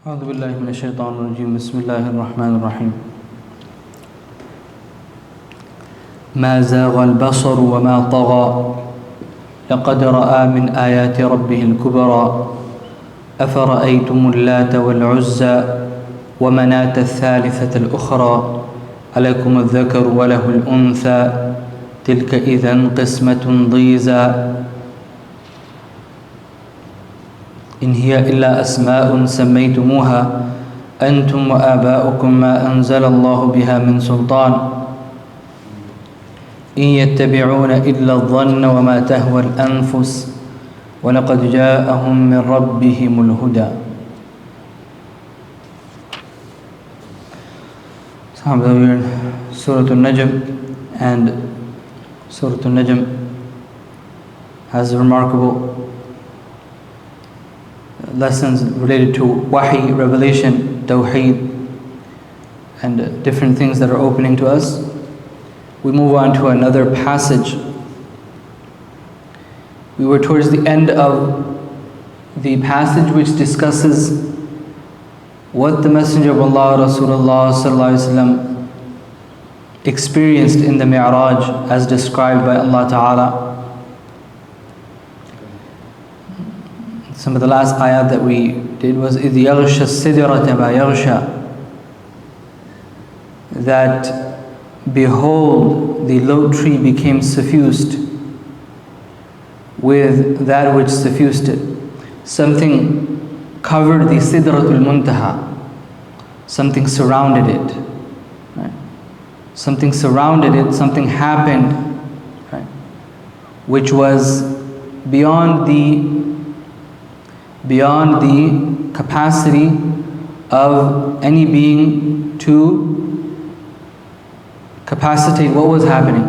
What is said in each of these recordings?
أعوذ بالله من الشيطان الرجيم بسم الله الرحمن الرحيم ما زاغ البصر وما طغى لقد رأى من آيات ربه الكبرى أفرأيتم اللات والعزى ومناة الثالثة الأخرى ألكم الذكر وله الأنثى تلك إذن قسمة ضيزى إن هي إلا أسماء سميتموها أنتم وآباؤكم ما أنزل الله بها من سلطان إن يتبعون إلا الظن وما تهوى الأنفس ولقد جاءهم من ربهم الهدى. Alhamdulillah, we are in Surah An-Najm, and Surah An-Najm has remarkable lessons related to wahi, revelation, tawheed, and different things that are opening to us. We move on to another passage. We were towards the end of the passage which discusses what the Messenger of Allah, Rasulullah sallallahu alaihi wasallam, experienced in the Mi'raj as described by Allah Ta'ala. Some of the last ayat that we did was إِذْ يَغْشَى السِّدْرَةَ مَا يَغْشَى, that behold, the lote tree became suffused with that which suffused it. Something covered the Sidratul Muntaha, something surrounded it. Right? Something surrounded it, something happened, right? Which was beyond the capacity of any being to capacitate what was happening.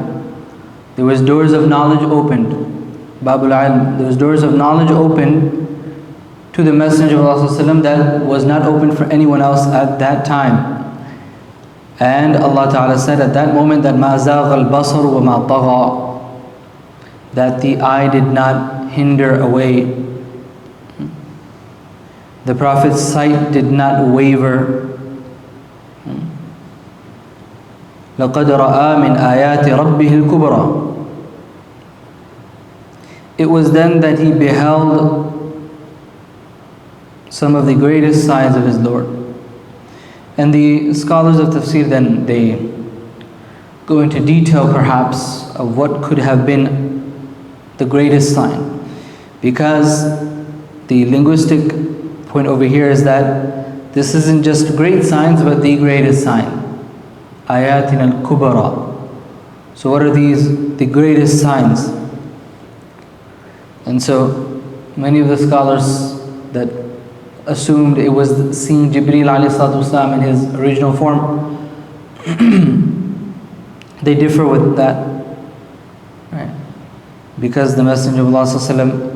There was doors of knowledge opened, Babul Ilm, there was doors of knowledge opened to the Messenger of Allah that was not open for anyone else at that time. And Allah Ta'ala said at that moment that مَا زَاغَ الْبَصَرُ وَمَا طَغَى, that the eye did not hinder away. The Prophet's sight did not waver. لَقَدْ رَأَى مِنْ آيَاتِ رَبِّهِ الْكُبْرَى. It was then that he beheld some of the greatest signs of his Lord. And the scholars of tafsir then, they go into detail perhaps of what could have been the greatest sign. Because the linguistic point over here is that this isn't just great signs, but the greatest sign. Ayatin al-Kubara. So what are these? The greatest signs. And so many of the scholars that assumed it was seeing Jibreel alayhi salatu wasalam in his original form, they differ with that. Right? Because the Messenger of Allah sallallahu alaihi wasallam,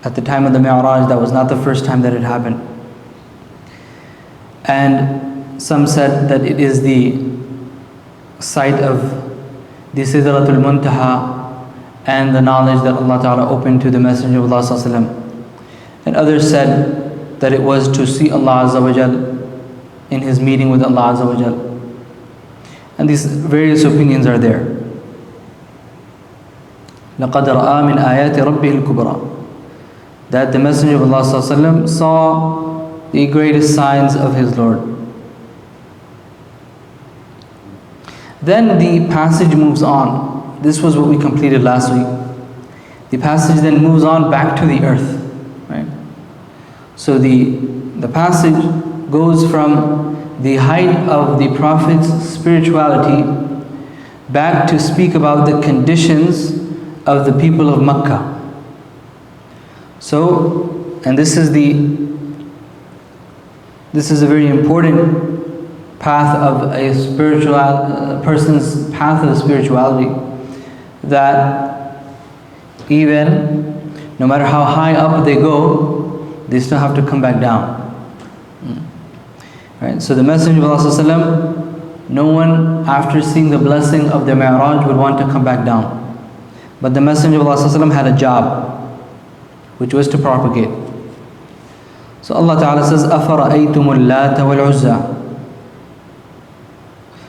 at the time of the Mi'raj, that was not the first time that it happened. And some said that it is the sight of the Sidratul Muntaha and the knowledge that Allah Ta'ala opened to the Messenger of Allah sallallahu alaihi wasallam. And others said that it was to see Allah Azza wa Jal in his meeting with Allah Azza wa Jal. And these various opinions are there. لَقَدْ رَأَى مِنْ آيَاتِ رَبِّهِ الْكُبْرَى, that the Messenger of Allah ﷺ saw the greatest signs of his Lord. Then the passage moves on. This was what we completed last week. The passage then moves on back to the earth. Right? So the passage goes from the height of the Prophet's spirituality back to speak about the conditions of the people of Makkah. So, and this is a very important path of a person's path of spirituality, that even no matter how high up they go, they still have to come back down. Right? So the Messenger of Allah, no one after seeing the blessing of the Mi'raj would want to come back down. But the Messenger of Allah had a job, which was to propagate. So Allah Ta'ala says, أَفَرَأَيْتُمُ الْلَاتَ وَالْعُزَّى.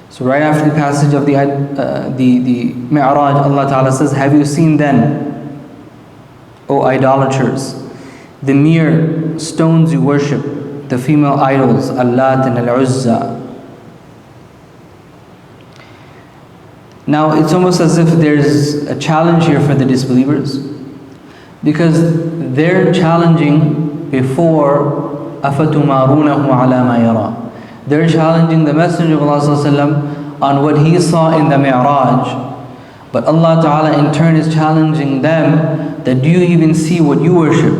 So right after the passage of the Mi'raj, Allah Ta'ala says, have you seen then, O idolaters, the mere stones you worship, the female idols, al-Lat and al-Uzza. Now it's almost as if there's a challenge here for the disbelievers, because they're challenging before أَفَتُمَارُونَهُ عَلَى مَا يَرَى. They're challenging the Messenger of Allah ﷺ on what he saw in the Mi'raj. But Allah Ta'ala in turn is challenging them that do you even see what you worship?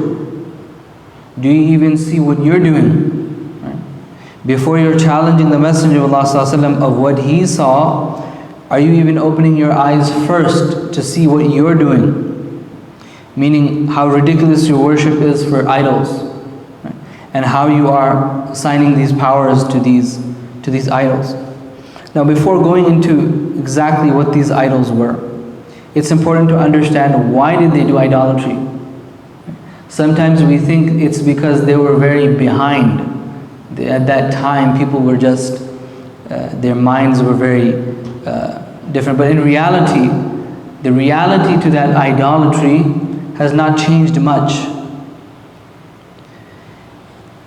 Do you even see what you're doing? Right? Before you're challenging the Messenger of Allah ﷺ of what he saw, are you even opening your eyes first to see what you're doing? Meaning how ridiculous your worship is for idols, right? And how you are assigning these powers to these idols. Now before going into exactly what these idols were, it's important to understand why did they do idolatry. Sometimes we think it's because they were very behind. At that time people were just, their minds were very different. But in reality, the reality to that idolatry has not changed much.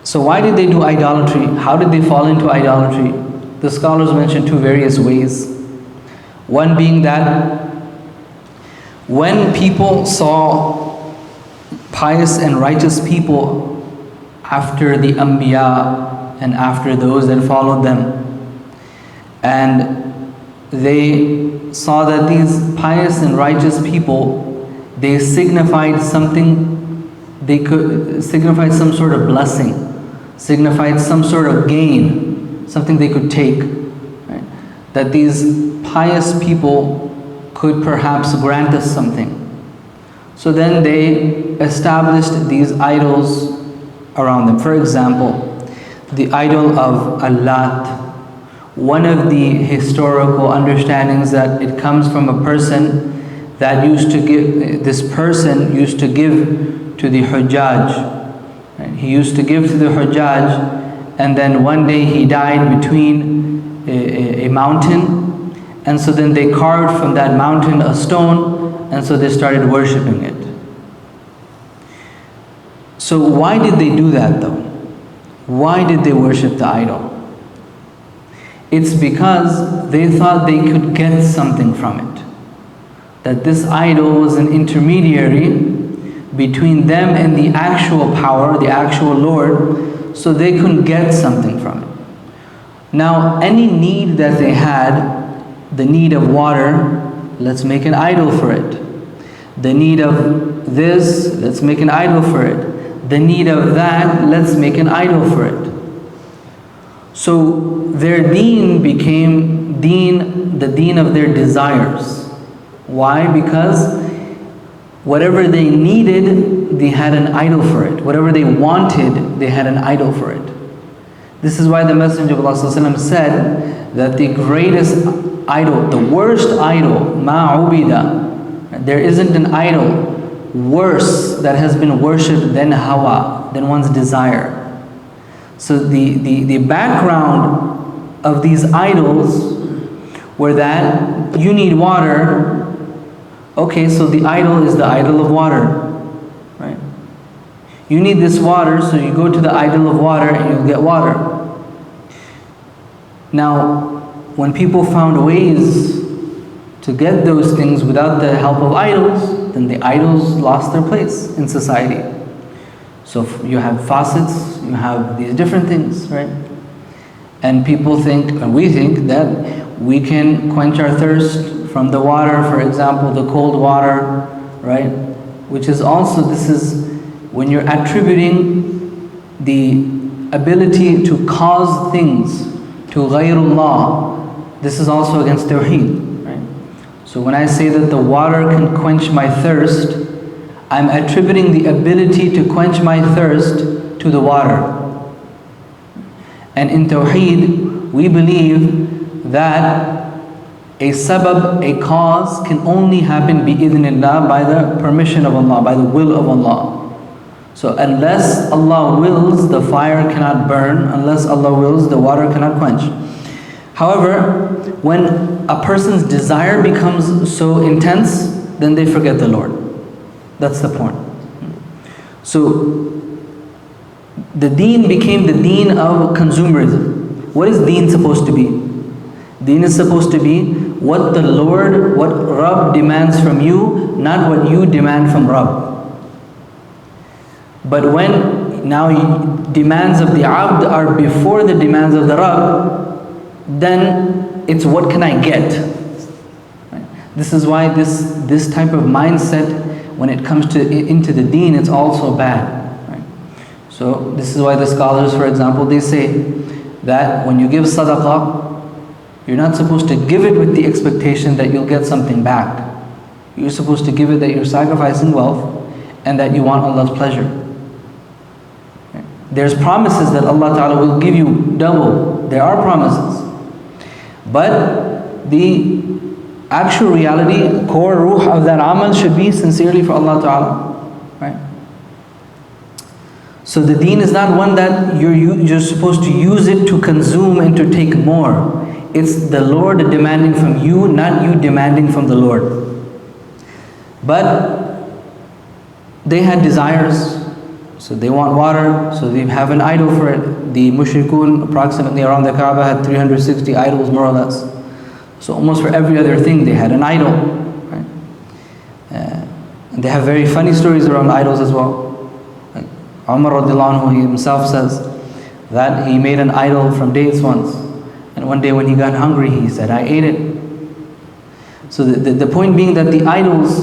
So why did they do idolatry? How did they fall into idolatry? The scholars mention two various ways. One being that when people saw pious and righteous people after the Anbiya and after those that followed them, and they saw that these pious and righteous people, they signified something, they could signify some sort of blessing, signified some sort of gain, something they could take, right? That these pious people could perhaps grant us something. So then they established these idols around them. For example, the idol of al-Lat. One of the historical understandings that it comes from a person that used to give, this person used to give to the Hujjaj. Right? He used to give to the Hujjaj, and then one day he died between a mountain, and so then they carved from that mountain a stone, and so they started worshipping it. So why did they do that though? Why did they worship the idol? It's because they thought they could get something from it. That this idol was an intermediary between them and the actual power, the actual Lord, so they couldn't get something from it. Now, any need that they had, the need of water, let's make an idol for it. The need of this, let's make an idol for it. The need of that, let's make an idol for it. So their deen became the deen of their desires. Why? Because whatever they needed, they had an idol for it. Whatever they wanted, they had an idol for it. This is why the Messenger of Allah said that the greatest idol, the worst idol, ma'ubida, there isn't an idol worse that has been worshipped than hawa, than one's desire. So the background of these idols were that you need water. Okay, so the idol is the idol of water, right? You need this water, so you go to the idol of water and you'll get water. Now, when people found ways to get those things without the help of idols, then the idols lost their place in society. So you have faucets, you have these different things, right? And people think, and we think, that we can quench our thirst from the water, for example, the cold water, right? Which is also, this is when you're attributing the ability to cause things to ghayrullah, this is also against Tawheed, right? So when I say that the water can quench my thirst, I'm attributing the ability to quench my thirst to the water. And in Tawheed, we believe that a sabab, a cause, can only happen bi-idhnillah, by the permission of Allah, by the will of Allah. So unless Allah wills, the fire cannot burn. Unless Allah wills, the water cannot quench. However, when a person's desire becomes so intense, then they forget the Lord. That's the point. So the deen became the deen of consumerism. What is deen supposed to be? Deen is supposed to be what the Lord, what Rabb demands from you, not what you demand from Rabb. But when now demands of the abd are before the demands of the Rabb, then it's what can I get? Right? This is why this type of mindset, when it comes to into the deen, it's also bad. Right? So this is why the scholars, for example, they say that when you give sadaqah, you're not supposed to give it with the expectation that you'll get something back. You're supposed to give it that you're sacrificing wealth and that you want Allah's pleasure. There's promises that Allah Ta'ala will give you double. There are promises. But the actual reality, core ruh of that amal should be sincerely for Allah Ta'ala. Right? So the deen is not one that you're supposed to use it to consume and to take more. It's the Lord demanding from you, not you demanding from the Lord. But they had desires. So they want water, so they have an idol for it. The mushrikun approximately around the Kaaba had 360 idols, more or less. So almost for every other thing they had an idol. Right? And they have very funny stories around idols as well. Like Umar radiallahu anhu, he himself says that he made an idol from dates once. And one day when he got hungry, he said, I ate it. So the point being that the idols,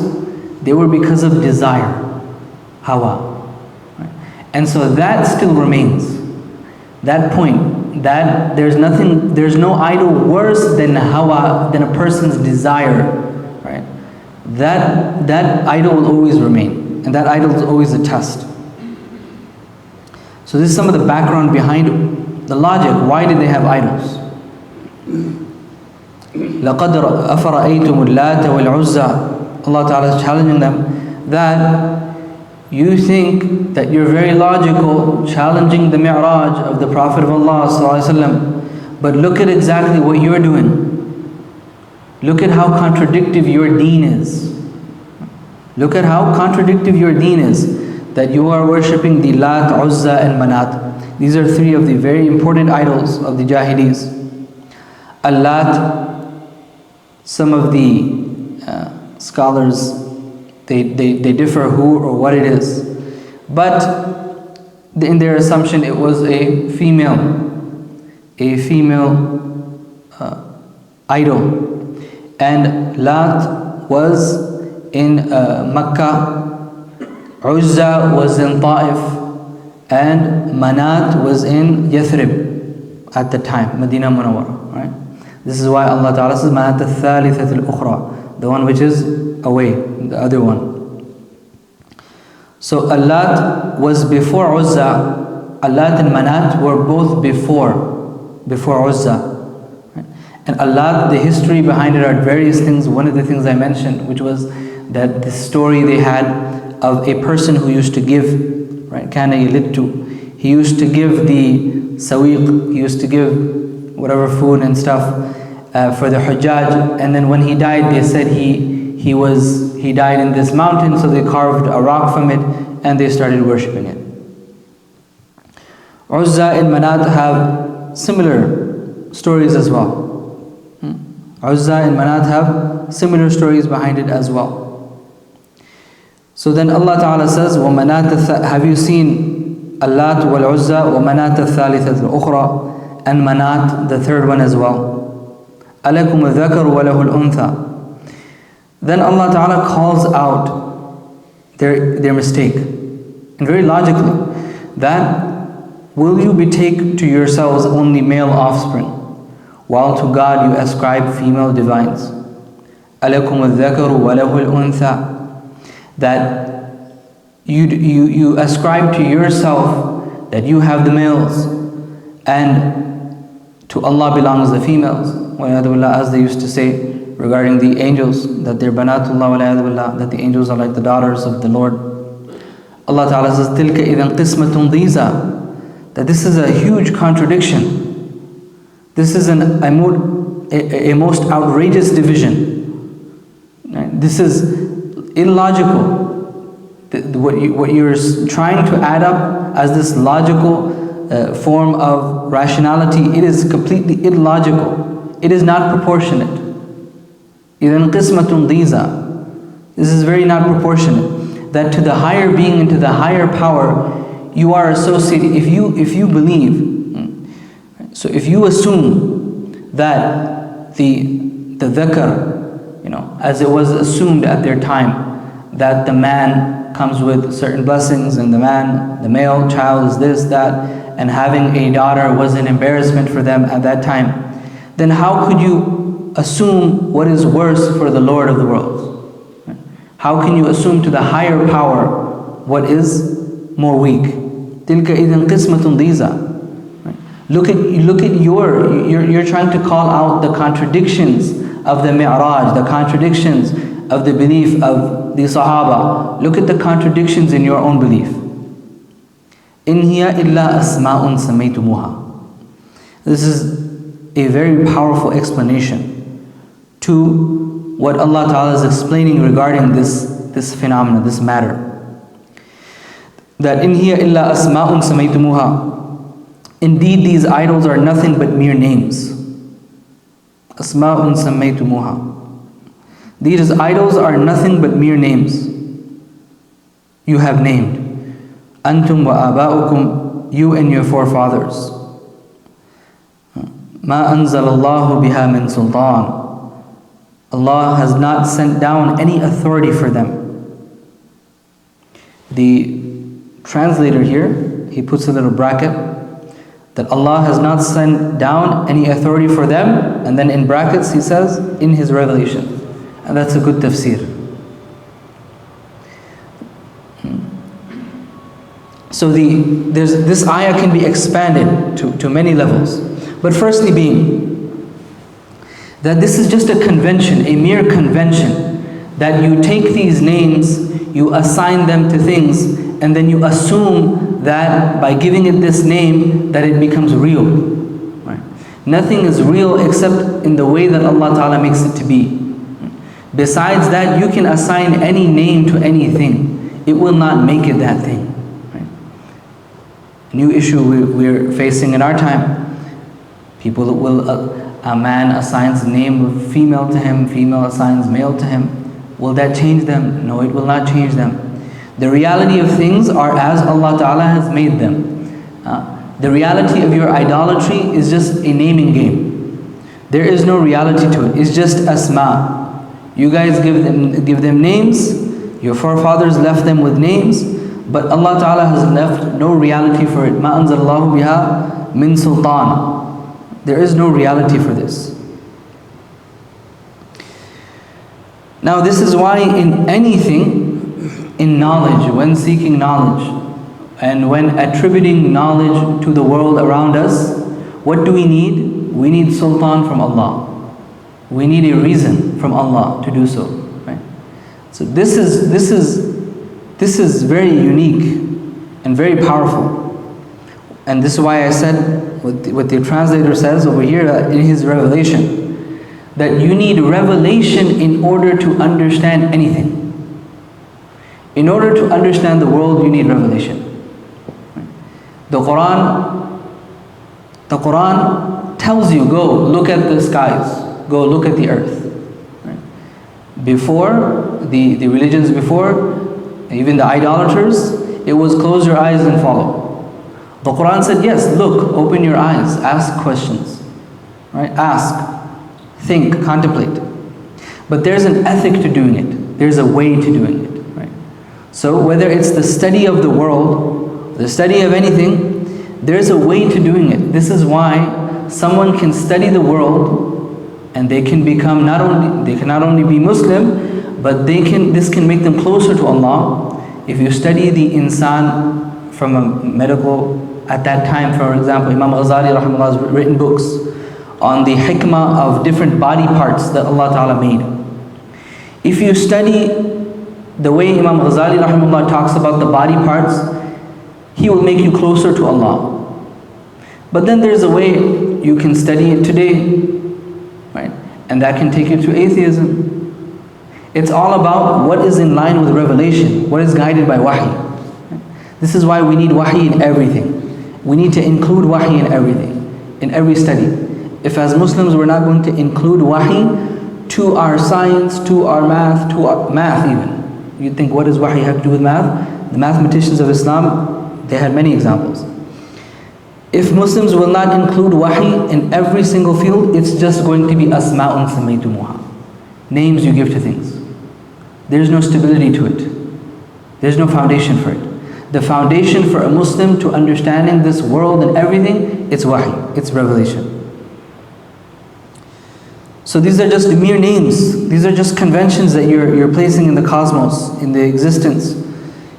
they were because of desire, hawa. And so that still remains. That point, that there's no idol worse than hawa, than a person's desire, right? That idol will always remain, and that idol is always a test. So this is some of the background behind the logic. Why did they have idols? لَقَدْ أَفَرَأَيْتُمُ الْLat al-Uzza. Allah Ta'ala is challenging them that you think that you're very logical, challenging the mi'raj of the Prophet of Allah ﷺ, but look at exactly what you're doing. Look at how contradictory your deen is. Look at how contradictory your deen is, that you are worshipping the Lat, Uzza and Manat. These are three of the very important idols of the Jahilis. al-Lat, some of the scholars, they differ who or what it is. But in their assumption, it was a female idol. And Lat was in Makkah, Uzza was in Ta'if, and Manat was in Yathrib at the time, Medina Munawwara. Right? This is why Allah Ta'ala says, Manat al-Thalithat al-Ukhra, the one which is away, the other one. So al-Lat was before Uzza. al-Lat and Manat were both before Uzza. Right? And al-Lat, the history behind it are various things. One of the things I mentioned, which was that the story they had of a person who used to give, right? Kana yalittu. He used to give the sawiq, he used to give whatever food and stuff for the Hujjaj, and then when he died, they said he died in this mountain, so they carved a rock from it and they started worshipping it. Uzza and Manat have similar stories as well. Uzza and Manat have similar stories behind it as well. So then Allah Ta'ala says, وَمَنَاتَ have you seen al-Lat wal-Uzza وَمَنَاتَ الثَّالِثَةُ الْأُخْرَى and Manat, the third one as well. أَلَكُمُ الذَّكَرُ وَلَهُ الْأُنْثَى. Then Allah Ta'ala calls out their mistake. And very logically, that will you betake to yourselves only male offspring, while to God you ascribe female divines. أَلَكُمُ الذَّكَرُ وَلَهُ الْأُنْثَى. That you ascribe to yourself that you have the males, and to Allah belongs the females. As they used to say regarding the angels, that they're banatullah, that the angels are like the daughters of the Lord. Allah Ta'ala says, تِلْكَ إِذًا قِسْمَةٌ ضِيزَى, that this is a huge contradiction. This is a most outrageous division. Right? This is illogical. What you're trying to add up as this logical form of rationality, it is completely illogical. It is not proportionate. إِذًا قِسْمَةٌ ضِيزَى. This is very not proportionate. That to the higher being and to the higher power, you are associated. If you believe, so if you assume that the dhakar, as it was assumed at their time, that the man comes with certain blessings and the male child is this, that, and having a daughter was an embarrassment for them at that time, then how could you assume what is worse for the Lord of the worlds? How can you assume to the higher power what is more weak? تِلْكَ إِذًا قِسْمَةٌ ضِيزَى. Look at you're trying to call out the contradictions of the Mi'raj, the contradictions of the belief of the Sahaba. Look at the contradictions in your own belief. إِنْ هِيَ إِلَّا أَسْمَاءٌ سَمَّيْتُمُوهَا. This is a very powerful explanation to what Allah Ta'ala is explaining regarding this phenomenon, this matter. That in hiya illa asma'un samaytumuha. Indeed, these idols are nothing but mere names. Asma'un samaytumuha. These idols are nothing but mere names. You have named. Antum wa aba'ukum, you and your forefathers. Ma anzalallahu biha min sultan. Allah has not sent down any authority for them. The translator here, he puts a little bracket, that Allah has not sent down any authority for them, and then in brackets he says, in His revelation. And that's a good tafsir. So this ayah can be expanded to many levels. But firstly being, that this is just a convention, a mere convention, that you take these names, you assign them to things, and then you assume that by giving it this name, that it becomes real. Right? Nothing is real except in the way that Allah Ta'ala makes it to be. Besides that, you can assign any name to anything. It will not make it that thing. Right? A new issue we're facing in our time. People will... A man assigns the name of female to him, female assigns male to him. Will that change them? No, it will not change them. The reality of things are as Allah Ta'ala has made them. The reality of your idolatry is just a naming game. There is no reality to it. It's just asma. You guys give them names. Your forefathers left them with names. But Allah Ta'ala has left no reality for it. Ma anzalallahu biha min sultan. There is no reality for this. Now this is why in anything, in knowledge, when seeking knowledge, and when attributing knowledge to the world around us, what do we need? We need sultan from Allah. We need a reason from Allah to do so. Right? So this is very unique and very powerful. And this is why I said, what the translator says over here in his revelation, that you need revelation in order to understand anything. In order to understand the world, you need revelation. The Quran tells you, go look at the skies, go look at the earth. Before, the religions before, even the idolaters, it was close your eyes and follow. The Quran said, yes, look, open your eyes, ask questions, right? Ask, think, contemplate. But there's an ethic to doing it. There's a way to doing it, right? So whether it's the study of the world, the study of anything, there's a way to doing it. This is why someone can study the world and they can become not only be Muslim, but this can make them closer to Allah. If you study the insan from a medical, at that time, for example, Imam Ghazali rahimahullah has written books on the hikmah of different body parts that Allah Ta'ala made. If you study The way Imam Ghazali rahimahullah talks about the body parts, he will make you closer to Allah. But then there's a way you can study it today, right? And that can take you to atheism. It's all about what is in line with revelation, what is guided by wahi. This is why we need wahi in everything. We need to include wahi in everything, in every study. If as Muslims we're not going to include wahi to our science, to our math even. You'd think, what does wahi have to do with math? The mathematicians of Islam, they had many examples. If Muslims will not include wahi in every single field, it's just going to be asma'un samaytumuha, names you give to things. There's no stability to it. There's no foundation for it. The foundation for a Muslim to understanding this world and everything, it's wahi, it's revelation. So these are just mere names. These are just conventions that you're placing in the cosmos, in the existence.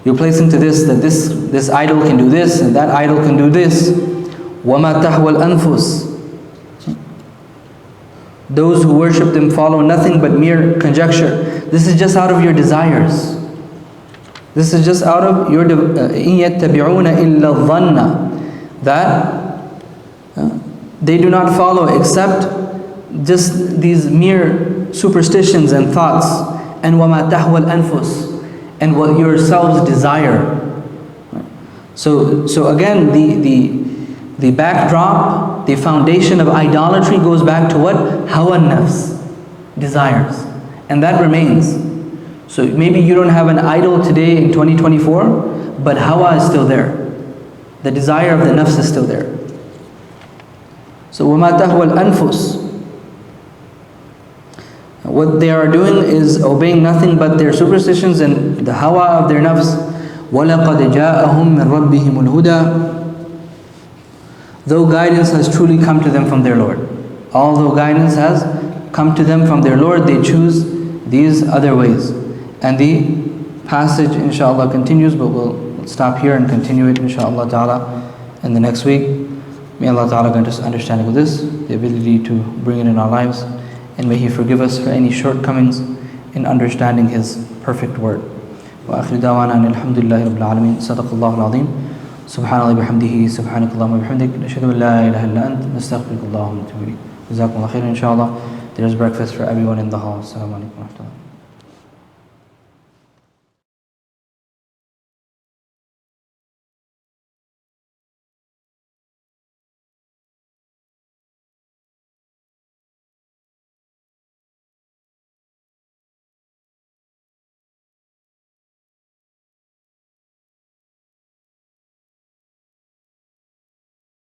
You're placing to this, that this idol can do this, and that idol can do this. وَمَا تَحْوَى الْأَنفُسِ. Those who worship them follow nothing but mere conjecture. This is just out of your desires. This is just out of your إِن يَتَّبِعُونَ إِلَّا الظَّنَّ. That they do not follow except just these mere superstitions and thoughts. And وَمَا تَحْوَى الْأَنفُسِ. And what yourselves desire. So again, the backdrop, the foundation of idolatry goes back to what? Hawa nafs, desires. And that remains. So maybe you don't have an idol today in 2024, but hawa is still there. The desire of the nafs is still there. So وَمَا تَهْوَى الْأَنفُسِ. What they are doing is obeying nothing but their superstitions and the hawa of their nafs. وَلَقَدْ جَاءَهُمْ مِنْ رَبِّهِمُ الْهُدَى. Though guidance has truly come to them from their Lord. Although guidance has come to them from their Lord, they choose these other ways. And the passage inshallah continues, but we'll stop here and continue it inshallah ta'ala in the next week. May Allah ta'ala grant us understanding of this, the ability to bring it in our lives, and may He forgive us for any shortcomings in understanding His perfect word. Wa akhiru da'wana alhamdulillahi rabbil alameen. Sadaqallahu al-azim. Subhanallah bihamdihi, subhanakallahumma bihamdik, nashhadu an la ilaha illa ant, nastaghfiruka Allahumma wa natubu ilayk. Jazakumullah khairan inshallah. There's breakfast for everyone in the hall. Assalamu alaikum wa rahmatullah.